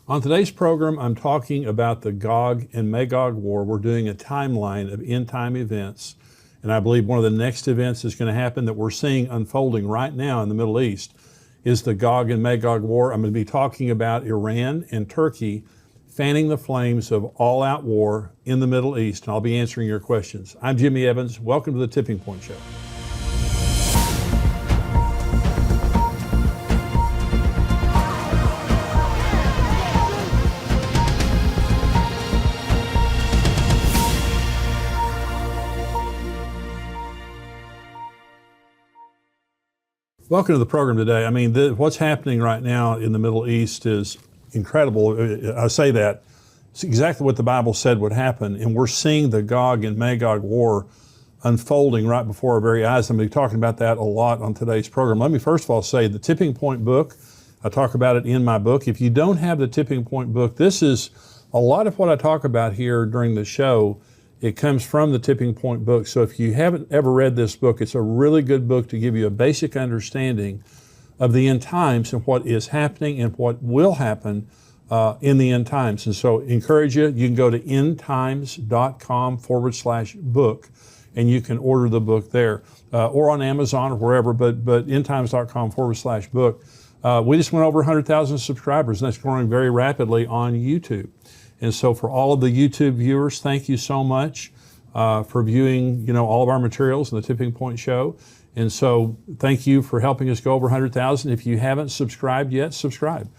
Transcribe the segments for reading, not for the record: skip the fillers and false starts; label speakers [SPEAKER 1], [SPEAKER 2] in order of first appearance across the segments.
[SPEAKER 1] On today's program, I'm talking about the Gog and Magog war. We're doing a timeline of end-time events, and I believe one of the next events that's going to happen that we're seeing unfolding right now in the Middle East is the Gog and Magog war. I'm going to be talking about Iran and Turkey fanning the flames of all-out war in the Middle East, and I'll be answering your questions. I'm Jimmy Evans. Welcome to the Tipping Point Show. Welcome to the program today. I mean, what's happening right now in the Middle East is incredible. I say that. It's exactly what the Bible said would happen, and we're seeing the Gog and Magog war unfolding right before our very eyes. I'm going to be talking about that a lot on today's program. Let me first of all say the Tipping Point book, I talk about it in my book. If you don't have the Tipping Point book, this is a lot of what I talk about here during the show. It comes from the Tipping Point book. So if you haven't ever read this book, it's a really good book to give you a basic understanding of the end times and what is happening and what will happen in the end times. And so encourage you can go to endtimes.com/book and you can order the book there or on Amazon or wherever, but endtimes.com/book. We just went over 100,000 subscribers, and that's growing very rapidly on YouTube. And so for all of the YouTube viewers, thank you so much for viewing, all of our materials in the Tipping Point Show. And so thank you for helping us go over 100,000. If you haven't subscribed yet, subscribe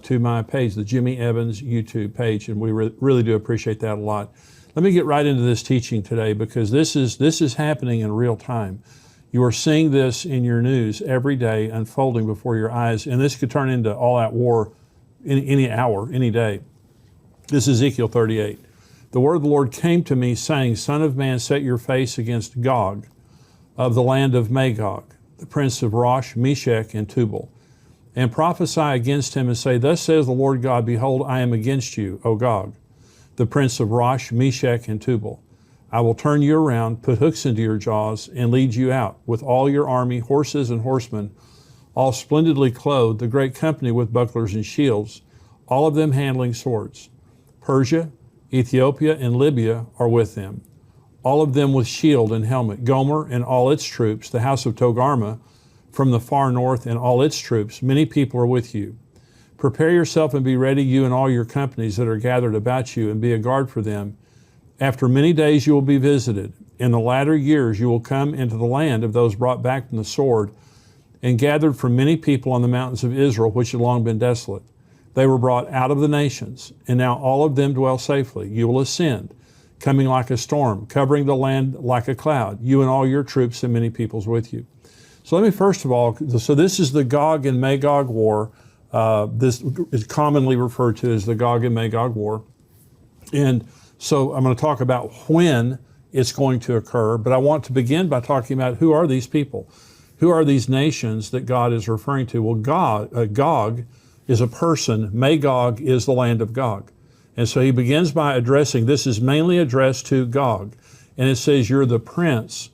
[SPEAKER 1] to my page, the Jimmy Evans YouTube page, and we really do appreciate that a lot. Let me get right into this teaching today because this is happening in real time. You are seeing this in your news every day unfolding before your eyes, and this could turn into all-out war any hour, any day. This is Ezekiel 38. The word of the Lord came to me, saying, Son of man, set your face against Gog of the land of Magog, the prince of Rosh, Meshech, and Tubal, and prophesy against him and say, Thus says the Lord God, Behold, I am against you, O Gog, the prince of Rosh, Meshech, and Tubal. I will turn you around, put hooks into your jaws, and lead you out with all your army, horses and horsemen, all splendidly clothed, the great company with bucklers and shields, all of them handling swords. Persia, Ethiopia, and Libya are with them, all of them with shield and helmet. Gomer and all its troops, the house of Togarmah from the far north and all its troops, many people are with you. Prepare yourself and be ready, you and all your companies that are gathered about you, and be a guard for them. After many days you will be visited. In the latter years you will come into the land of those brought back from the sword and gathered from many people on the mountains of Israel, which had long been desolate. They were brought out of the nations, and now all of them dwell safely. You will ascend, coming like a storm, covering the land like a cloud, you and all your troops and many peoples with you. So let me first of all, so this is the Gog and Magog war. This is commonly referred to as the Gog and Magog war. And so I'm going to talk about when it's going to occur, but I want to begin by talking about who are these people? Who are these nations that God is referring to? Well, Gog is a person. Magog is the land of Gog. And so he begins by addressing, this is mainly addressed to Gog. And it says, you're the prince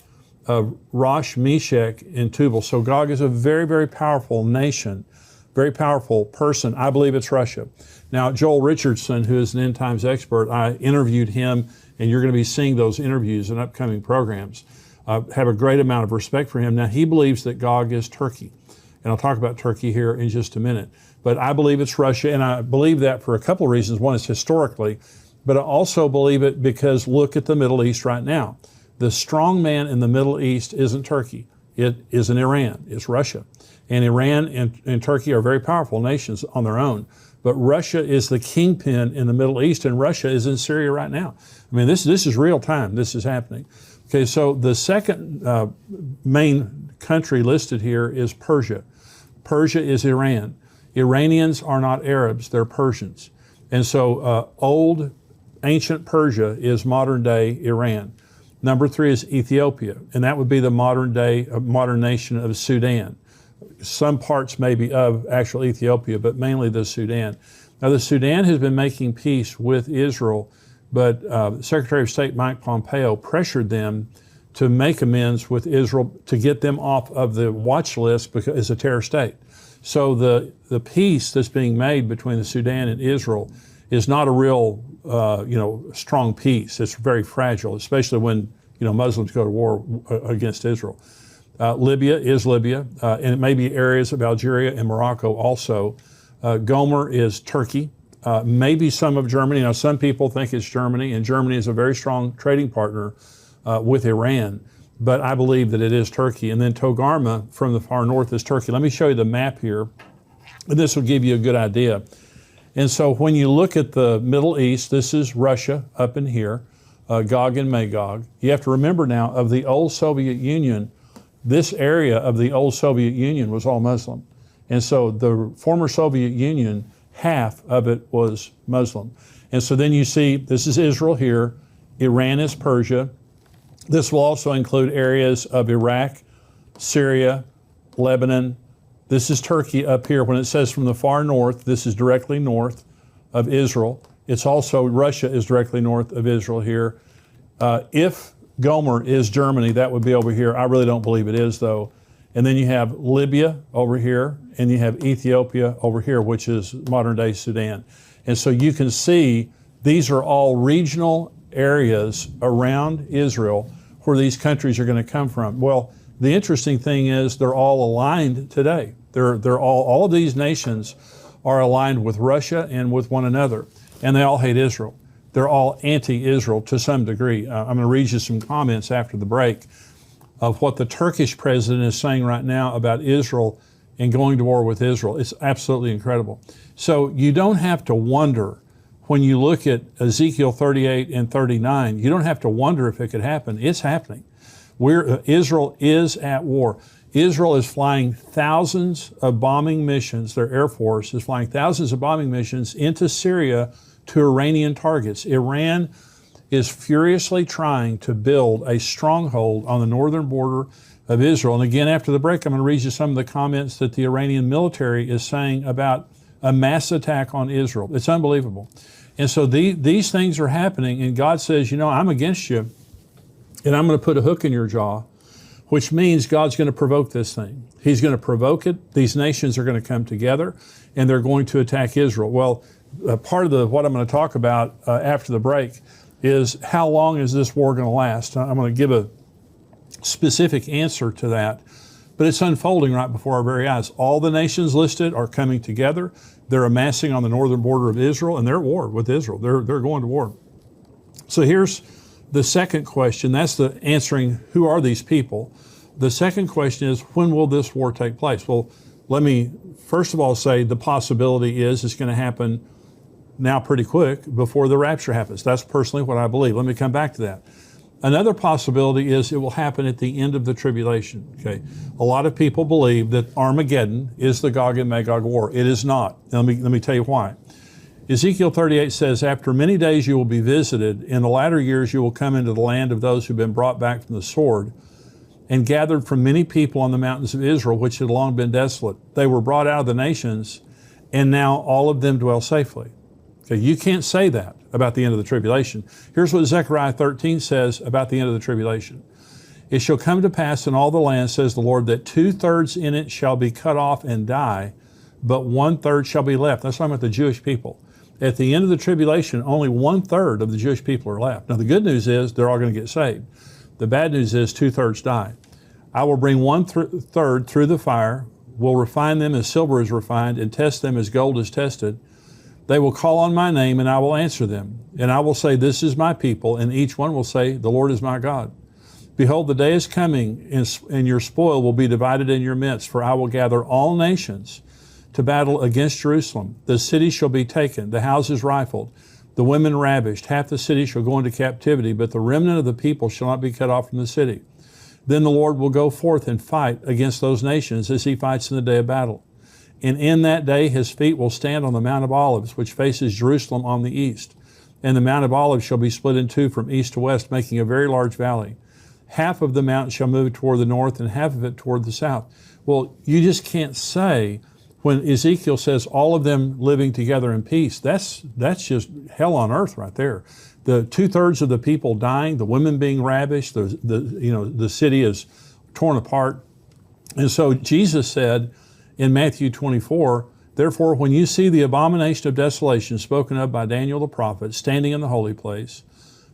[SPEAKER 1] of Rosh, Meshech, and Tubal. So Gog is a very, very powerful nation, very powerful person. I believe it's Russia. Now, Joel Richardson, who is an end times expert, I interviewed him, and you're going to be seeing those interviews in upcoming programs. I have a great amount of respect for him. Now, he believes that Gog is Turkey. And I'll talk about Turkey here in just a minute. But I believe it's Russia, and I believe that for a couple of reasons. One is historically, but I also believe it because look at the Middle East right now. The strong man in the Middle East isn't Turkey. It isn't Iran. It's Russia. And Iran and Turkey are very powerful nations on their own. But Russia is the kingpin in the Middle East, and Russia is in Syria right now. I mean, this is real time. This is happening. Okay, so the second main country listed here is Persia. Persia is Iran. Iranians are not Arabs, they're Persians. And so old, ancient Persia is modern day Iran. Number 3 is Ethiopia, and that would be the modern nation of Sudan. Some parts maybe of actual Ethiopia, but mainly the Sudan. Now the Sudan has been making peace with Israel, but Secretary of State Mike Pompeo pressured them to make amends with Israel to get them off of the watch list because it's a terror state. So the peace that's being made between the Sudan and Israel is not a real, strong peace. It's very fragile, especially when, Muslims go to war against Israel. Libya is Libya, and it may be areas of Algeria and Morocco also. Gomer is Turkey, maybe some of Germany. Now, some people think it's Germany, and Germany is a very strong trading partner with Iran, but I believe that it is Turkey. And then Togarmah from the far north is Turkey. Let me show you the map here, and this will give you a good idea. And so when you look at the Middle East, this is Russia up in here, Gog and Magog. You have to remember now, of the old Soviet Union, this area of the old Soviet Union was all Muslim. And so the former Soviet Union, half of it was Muslim. And so then you see, this is Israel here, Iran is Persia. This will also include areas of Iraq, Syria, Lebanon. This is Turkey up here. When it says from the far north, this is directly north of Israel. It's also, Russia is directly north of Israel here. If Gomer is Germany, that would be over here. I really don't believe it is, though. And then you have Libya over here, and you have Ethiopia over here, which is modern-day Sudan. And so you can see these are all regional areas around Israel where these countries are going to come from. Well, the interesting thing is they're all aligned today. They're all of these nations are aligned with Russia and with one another, and they all hate Israel. They're all anti-Israel to some degree. I'm going to read you some comments after the break of what the Turkish president is saying right now about Israel and going to war with Israel. It's absolutely incredible. So you don't have to wonder when you look at Ezekiel 38 and 39, you don't have to wonder if it could happen. It's happening. Israel is at war. Israel is flying thousands of bombing missions. Their Air Force is flying thousands of bombing missions into Syria to Iranian targets. Iran is furiously trying to build a stronghold on the northern border of Israel. And again, after the break, I'm going to read you some of the comments that the Iranian military is saying about a mass attack on Israel. It's unbelievable. And so these things are happening, and God says, I'm against you, and I'm going to put a hook in your jaw, which means God's going to provoke this thing. He's going to provoke it. These nations are going to come together, and they're going to attack Israel. Well, part of what I'm going to talk about after the break is how long is this war going to last? I'm going to give a specific answer to that, but it's unfolding right before our very eyes. All the nations listed are coming together. They're amassing on the northern border of Israel, and they're at war with Israel. They're going to war. So here's the second question. That's the answering, who are these people? The second question is, when will this war take place? Well, let me first of all say the possibility is it's going to happen now pretty quick before the rapture happens. That's personally what I believe. Let me come back to that. Another possibility is it will happen at the end of the tribulation. Okay, a lot of people believe that Armageddon is the Gog and Magog war. It is not. Let me tell you why. Ezekiel 38 says, after many days you will be visited. In the latter years you will come into the land of those who have been brought back from the sword and gathered from many people on the mountains of Israel, which had long been desolate. They were brought out of the nations, and now all of them dwell safely. Okay, you can't say that about the end of the tribulation. Here's what Zechariah 13 says about the end of the tribulation. It shall come to pass in all the land, says the Lord, that 2/3 in it shall be cut off and die, but 1/3 shall be left. That's talking about the Jewish people. At the end of the tribulation, only 1/3 of the Jewish people are left. Now the good news is they're all going to get saved. The bad news is 2/3 die. I will bring 1/3 through the fire, will refine them as silver is refined, and test them as gold is tested. They will call on my name, and I will answer them. And I will say, this is my people, and each one will say, the Lord is my God. Behold, the day is coming, and your spoil will be divided in your midst, for I will gather all nations to battle against Jerusalem. The city shall be taken, the houses rifled, the women ravished. Half the city shall go into captivity, but the remnant of the people shall not be cut off from the city. Then the Lord will go forth and fight against those nations as he fights in the day of battle. And in that day his feet will stand on the Mount of Olives, which faces Jerusalem on the east. And the Mount of Olives shall be split in two from east to west, making a very large valley. Half of the mountain shall move toward the north, and half of it toward the south. Well, you just can't say, when Ezekiel says all of them living together in peace, that's just hell on earth right there. The 2/3 of the people dying, the women being ravished, the city is torn apart. And so Jesus said in Matthew 24, therefore, when you see the abomination of desolation spoken of by Daniel the prophet standing in the holy place,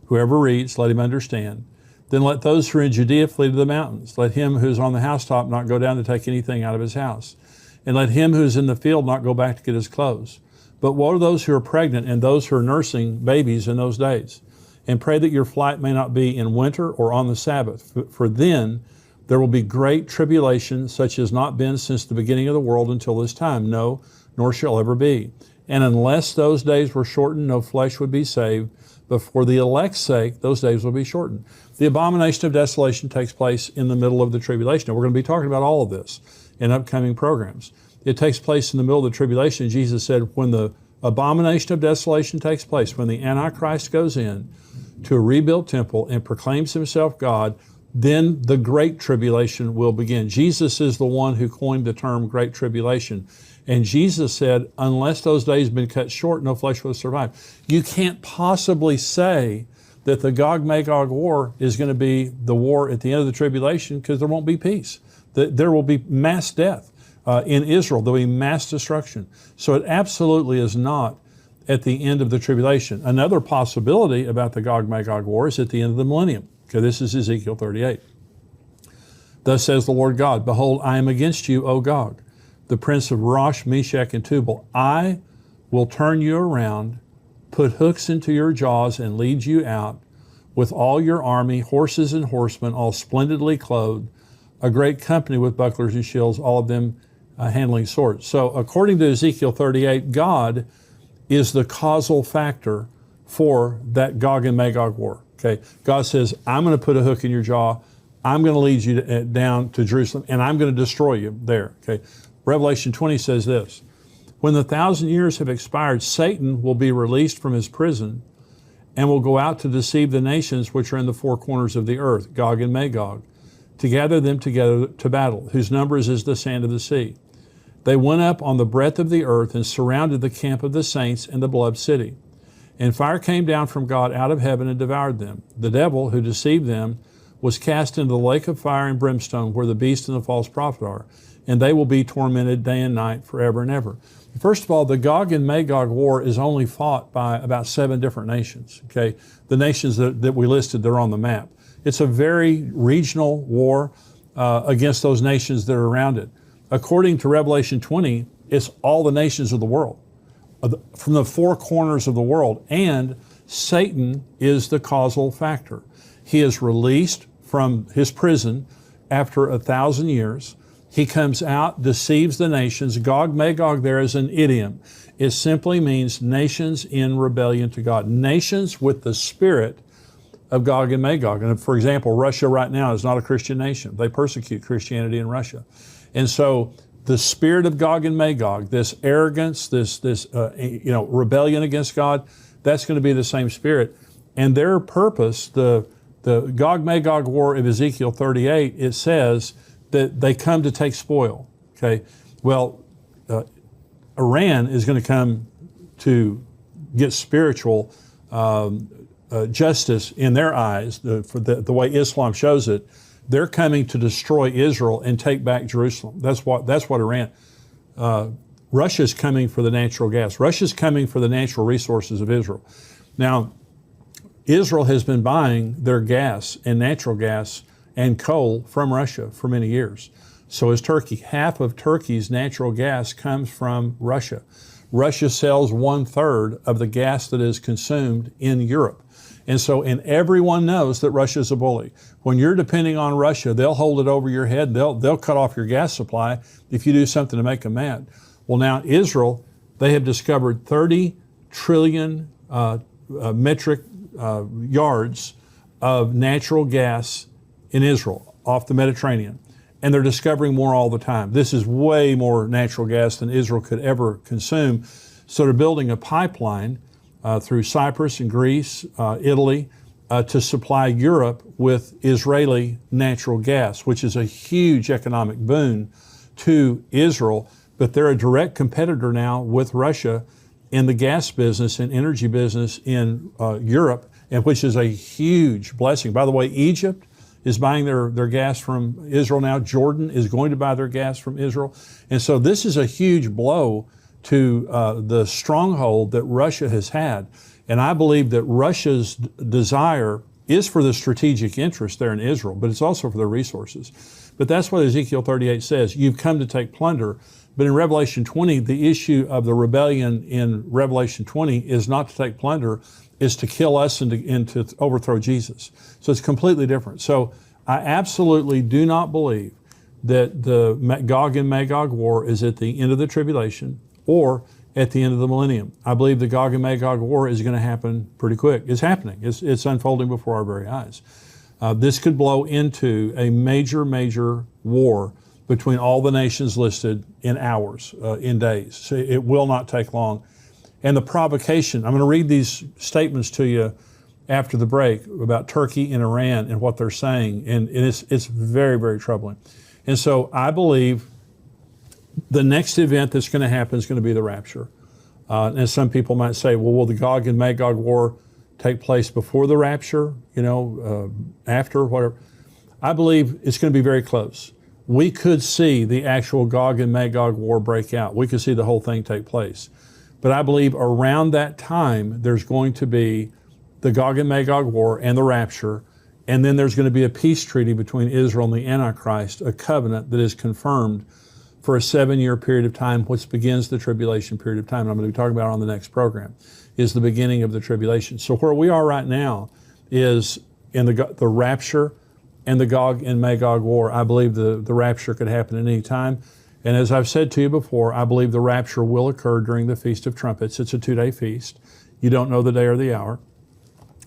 [SPEAKER 1] whoever reads, let him understand. Then let those who are in Judea flee to the mountains. Let him who is on the housetop not go down to take anything out of his house. And let him who is in the field not go back to get his clothes. But woe to those who are pregnant and those who are nursing babies in those days. And pray that your flight may not be in winter or on the Sabbath. For then there will be great tribulation, such as not been since the beginning of the world until this time. No, nor shall ever be. And unless those days were shortened, no flesh would be saved. But for the elect's sake, those days will be shortened. The abomination of desolation takes place in the middle of the tribulation. Now, we're going to be talking about all of this in upcoming programs. It takes place in the middle of the tribulation. Jesus said, when the abomination of desolation takes place, when the Antichrist goes in to a rebuilt temple and proclaims himself God, then the great tribulation will begin. Jesus is the one who coined the term great tribulation. And Jesus said, unless those days have been cut short, no flesh will survive. You can't possibly say that the Gog-Magog war is going to be the war at the end of the tribulation, because there won't be peace. There will be mass death in Israel. There will be mass destruction. So it absolutely is not at the end of the tribulation. Another possibility about the Gog-Magog war is at the end of the millennium. Okay, this is Ezekiel 38. Thus says the Lord God, behold, I am against you, O Gog, the prince of Rosh, Meshach, and Tubal. I will turn you around, put hooks into your jaws, and lead you out with all your army, horses and horsemen, all splendidly clothed, a great company with bucklers and shields, all of them handling swords. So according to Ezekiel 38, God is the causal factor for that Gog and Magog war. Okay, God says, I'm going to put a hook in your jaw, I'm going to lead you down to Jerusalem, and I'm going to destroy you there. Okay, Revelation 20 says this, when the 1,000 years have expired, Satan will be released from his prison and will go out to deceive the nations which are in the four corners of the earth, Gog and Magog, to gather them together to battle, whose numbers is the sand of the sea. They went up on the breadth of the earth and surrounded the camp of the saints and the beloved city. And fire came down from God out of heaven and devoured them. The devil who deceived them was cast into the lake of fire and brimstone, where the beast and the false prophet are, and they will be tormented day and night forever and ever. First of all, the Gog and Magog war is only fought by about 7 different nations. Okay, the nations that we listed, they're on the map. It's a very regional war against those nations that are around it. According to Revelation 20, it's all the nations of the world, from the four corners of the world, and Satan is the causal factor. He is released from his prison after 1,000 years. He comes out, deceives the nations. Gog, Magog there is an idiom. It simply means nations in rebellion to God. Nations with the spirit of Gog and Magog. And for example, Russia right now is not a Christian nation. They persecute Christianity in Russia. And so the spirit of Gog and Magog, this arrogance, this rebellion against God, that's going to be the same spirit. And their purpose, the Gog-Magog war of Ezekiel 38, it says that they come to take spoil. Okay, well, Iran is going to come to get spiritual justice in their eyes, for the way Islam shows it. They're coming to destroy Israel and take back Jerusalem. That's what Iran. Russia's coming for the natural gas. Russia's coming for the natural resources of Israel. Now, Israel has been buying their gas and natural gas and coal from Russia for many years. So is Turkey. Half of Turkey's natural gas comes from Russia. Russia sells 1/3 of the gas that is consumed in Europe. And everyone knows that Russia's a bully. When you're depending on Russia, they'll hold it over your head. They'll cut off your gas supply if you do something to make them mad. Well, now Israel, they have discovered 30 trillion metric yards of natural gas in Israel off the Mediterranean. And they're discovering more all the time. This is way more natural gas than Israel could ever consume. So they're building a pipeline through Cyprus and Greece, Italy, to supply Europe with Israeli natural gas, which is a huge economic boon to Israel. But they're a direct competitor now with Russia in the gas business and energy business in Europe, and which is a huge blessing. By the way, Egypt is buying their gas from Israel now. Jordan is going to buy their gas from Israel. And so this is a huge blow to the stronghold that Russia has had. And I believe that Russia's desire is for the strategic interest there in Israel, but it's also for the resources. But that's what Ezekiel 38 says. You've come to take plunder. But in Revelation 20, the issue of the rebellion in Revelation 20 is not to take plunder, is to kill us and to overthrow Jesus. So it's completely different. So I absolutely do not believe that the Gog and Magog war is at the end of the tribulation or at the end of the millennium. I believe the Gog and Magog war is going to happen pretty quick. It's happening. It's unfolding before our very eyes. This could blow into a major war between all the nations listed in hours, in days. So it will not take long. And the provocation, I'm going to read these statements to you after the break about Turkey and Iran and what they're saying, and it's very, very troubling. And so I believe the next event that's going to happen is going to be the rapture. And some people might say, well, will the Gog and Magog war take place before the rapture, after, whatever? I believe it's going to be very close. We could see the actual Gog and Magog war break out. We could see the whole thing take place. But I believe around that time, there's going to be the Gog and Magog war and the rapture, and then there's going to be a peace treaty between Israel and the Antichrist, a covenant that is confirmed for a 7-year period of time, which begins the tribulation period of time. And I'm going to be talking about it on the next program, is the beginning of the tribulation. So where we are right now is in the rapture and the Gog and Magog war. I believe the rapture could happen at any time. And as I've said to you before, I believe the rapture will occur during the Feast of Trumpets. It's a 2-day feast. You don't know the day or the hour.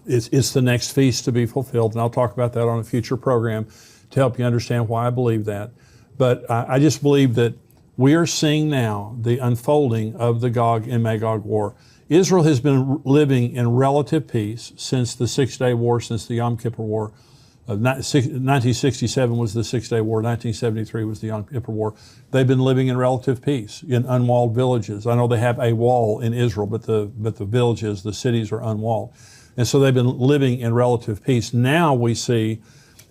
[SPEAKER 1] It's the next feast to be fulfilled, and I'll talk about that on a future program to help you understand why I believe that. But I just believe that we are seeing now the unfolding of the Gog and Magog war. Israel has been living in relative peace since the 6-day war, since the Yom Kippur War. 1967 was the 6-day war. 1973 was the Yom Kippur War. They've been living in relative peace in unwalled villages. I know they have a wall in Israel, but the villages, the cities are unwalled. And so they've been living in relative peace. Now we see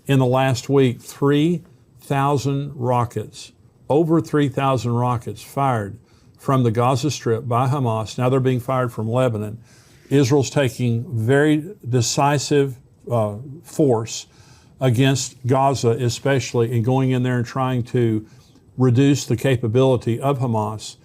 [SPEAKER 1] in the last week 3,000 rockets, over 3,000 rockets fired from the Gaza Strip by Hamas. Now they're being fired from Lebanon. Israel's taking very decisive force against Gaza especially, and going in there and trying to reduce the capability of Hamas.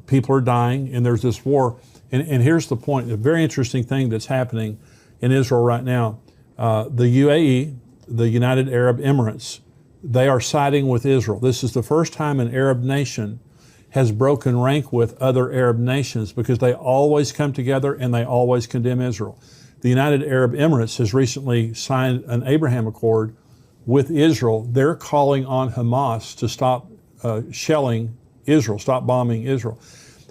[SPEAKER 1] People are dying, and there's this war. And here's the point, a very interesting thing that's happening in Israel right now. The UAE, the United Arab Emirates, they are siding with Israel. This is the first time an Arab nation has broken rank with other Arab nations, because they always come together and they always condemn Israel. The United Arab Emirates has recently signed an Abraham Accord with Israel. They're calling on Hamas to stop shelling Israel, stop bombing Israel.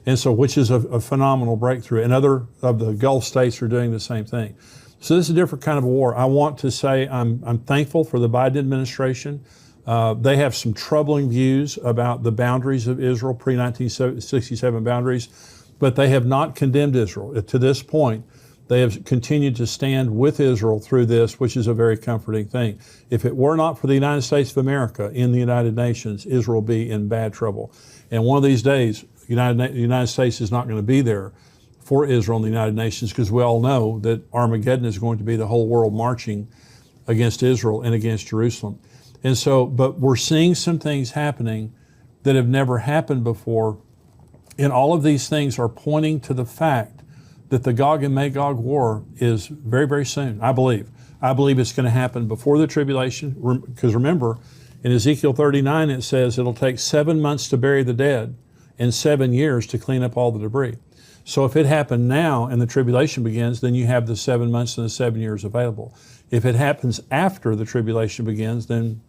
[SPEAKER 1] And so, which is a phenomenal breakthrough. And other of the Gulf states are doing the same thing. So this is a different kind of a war. I want to say I'm thankful for the Biden administration. They have some troubling views about the boundaries of Israel, pre-1967 boundaries, but they have not condemned Israel. To this point, they have continued to stand with Israel through this, which is a very comforting thing. If it were not for the United States of America in the United Nations, Israel would be in bad trouble. And one of these days, the United States is not going to be there for Israel in the United Nations, because we all know that Armageddon is going to be the whole world marching against Israel and against Jerusalem. And so, but we're seeing some things happening that have never happened before. And all of these things are pointing to the fact that the Gog and Magog war is very, very soon, I believe. I believe it's going to happen before the tribulation, because remember, in Ezekiel 39 it says it'll take 7 months to bury the dead and 7 years to clean up all the debris. So if it happened now and the tribulation begins, then you have the 7 months and the 7 years available. If it happens after the tribulation begins, then,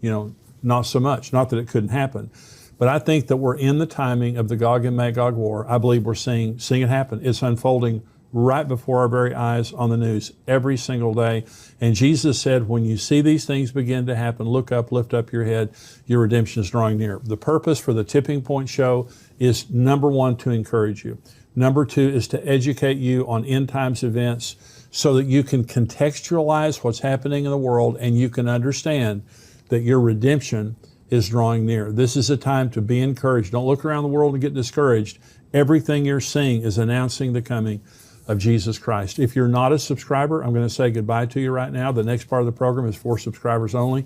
[SPEAKER 1] not so much. Not that it couldn't happen. But I think that we're in the timing of the Gog and Magog war. I believe we're seeing it happen. It's unfolding right before our very eyes on the news every single day. And Jesus said, when you see these things begin to happen, look up, lift up your head, your redemption is drawing near. The purpose for the Tipping Point Show is, number one, to encourage you. Number two is to educate you on end times events, so that you can contextualize what's happening in the world and you can understand that your redemption is drawing near. This is a time to be encouraged. Don't look around the world and get discouraged. Everything you're seeing is announcing the coming of Jesus Christ. If you're not a subscriber, I'm going to say goodbye to you right now. The next part of the program is for subscribers only.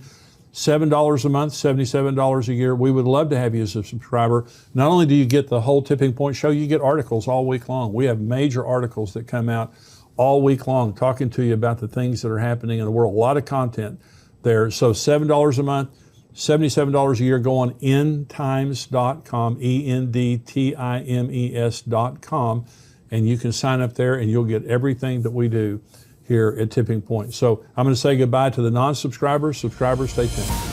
[SPEAKER 1] $7 a month, $77 a year. We would love to have you as a subscriber. Not only do you get the whole Tipping Point show, you get articles all week long. We have major articles that come out all week long talking to you about the things that are happening in the world. A lot of content there. So $7 a month, $77 a year. Go on endtimes.com, endtimes.com, and you can sign up there and you'll get everything that we do here at Tipping Point. So I'm going to say goodbye to the non-subscribers. Subscribers, stay tuned.